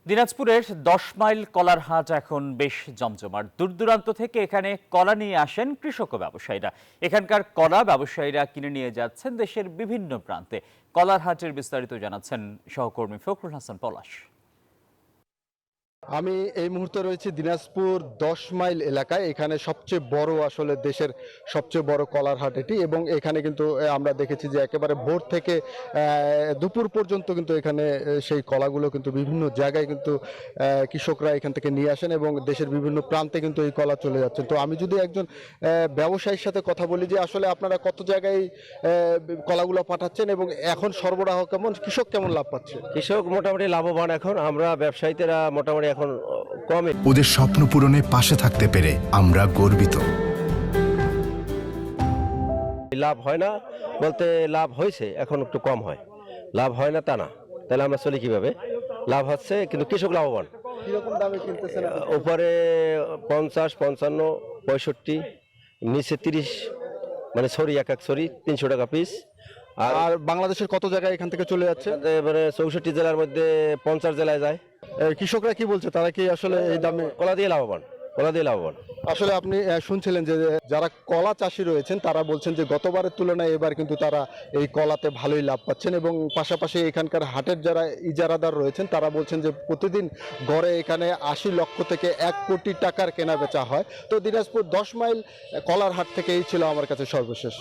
দিনাজপুরের ১০ মাইল কলার হাট এখন বেশ জমজমাট। দূর দূরান্ত থেকে এখানে কলা নিয়ে আসেন কৃষক ও ব্যবসায়ীরা। এখানকার কলা ব্যবসায়ীরা কিনে নিয়ে যাচ্ছেন দেশের বিভিন্ন প্রান্তে। কলার হাটের বিস্তারিত জানাচ্ছেন সহকর্মী ফখরুল হাসান পলাশ। আমি এই মুহূর্তে রয়েছি দিনাজপুর ১০ মাইল এলাকায়। এখানে সবচেয়ে বড় আসলে দেশের সবচেয়ে বড় কলার হাট এটি, এবং এখানে কিন্তু আমরা দেখেছি যে একেবারে ভোর থেকে দুপুর পর্যন্ত কিন্তু এখানে সেই কলাগুলো কিন্তু বিভিন্ন জায়গায় কিন্তু কৃষকরা এখান থেকে নিয়ে আসেন এবং দেশের বিভিন্ন প্রান্তে কিন্তু এই কলা চলে যাচ্ছেন। তো আমি যদি একজন ব্যবসায়ীর সাথে কথা বলি যে আসলে আপনারা কত জায়গায় কলাগুলো পাঠাচ্ছেন এবং এখন সরবরাহ কেমন, কৃষক কেমন লাভ পাচ্ছে? কৃষক মোটামুটি লাভবান, এখন আমরা ব্যবসায়ীরা মোটামুটি এখন কমে। ওদের স্বপ্ন পূরণে পাশে থাকতে পেরে আমরা গর্বিত। লাভ হয় না বলতে লাভ হয়েছে, এখন একটু কম হয়। লাভ হয় না তা না, তাহলে আমরা চলি কিভাবে? লাভ হচ্ছে কিন্তু কৃষক লাভবান। কিরকম দামে কিনতেছেন? উপরে ৫০, ৫৫, ৬৫, নিচে ৩০, মানে ছড়ি এক এক ছড়ি ৩০০ টাকা পিস। আর বাংলাদেশের কত জায়গায় এখান থেকে চলে যাচ্ছে? মানে ৬৪ জেলার মধ্যে ৫০ জেলায় যায়। কৃষকরা কি বলছে, তারা কি আসলে এই দামে কলা দিয়ে লাভবান, কলা দিয়ে লাভবান। আসলে আপনি শুনছিলেন যে যারা কলা চাষি রয়েছেন তারা বলছেন যে গতবারের তুলনায় এবার কিন্তু তারা এই কলাতে ভালোই লাভ পাচ্ছেন, এবং পাশাপাশি এখানকার হাটের যারা ইজারাদার রয়েছেন তারা বলছেন যে প্রতিদিন গড়ে এখানে ৮০ লক্ষ থেকে ১ কোটি টাকার কেনা বেচা হয়। তো দিনাজপুর ১০ মাইল কলার হাট থেকে এই ছিল আমার কাছে সর্বশেষ।